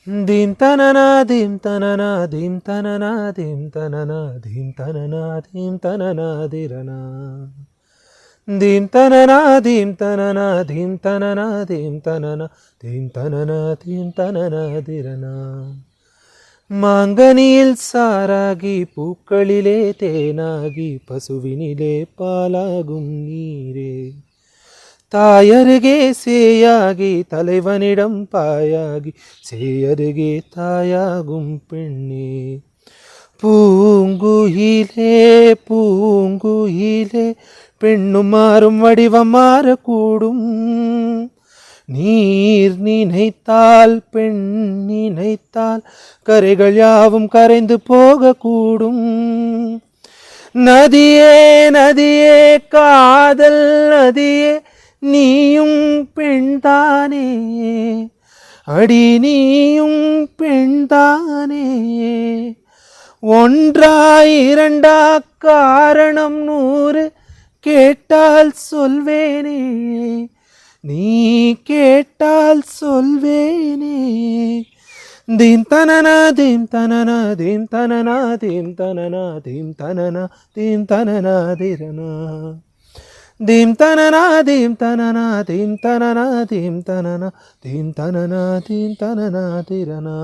Dim tanana dim tanana dim tanana dim tanana dim tanana dim tanana dirana. Dim tanana dim tanana dim tanana dim tanana dim tanana dim tanana dirana. மாங்கனியில் சாராகி பூக்களிலே தேனாகி பசுவினிலே பாலாகும் நீரே தாயருகே சேயாகி தலைவனிடம் பாயாகி சேயருகே தாயாகும் பெண்ணே பூங்குயிலே பூங்குயிலே பெண்ணும் மாறும் வடிவம் மாறக்கூடும் நீர் நினைத்தால் பெண் நினைத்தால் கரைகள் யாவும் கரைந்து போகக்கூடும் நதியே நதியே காதல் நதியே நீயும் பெண்தானே அடி நீயும் பெண்தானே ஒன்றாய் இரண்டா காரணம் 100 கேட்டால் சொல்வேனே நீ கேட்டால் சொல்வேனே தீம் தனனா தீம் தனனா தீம் தனனா தீம் தனனா தீம் தனனா தீம் தனனா திரனா தீம் தனனா தீம் தனனா தீம் தனனா தீம் தனனா தீம் தனனா தீம் தனனா திரனா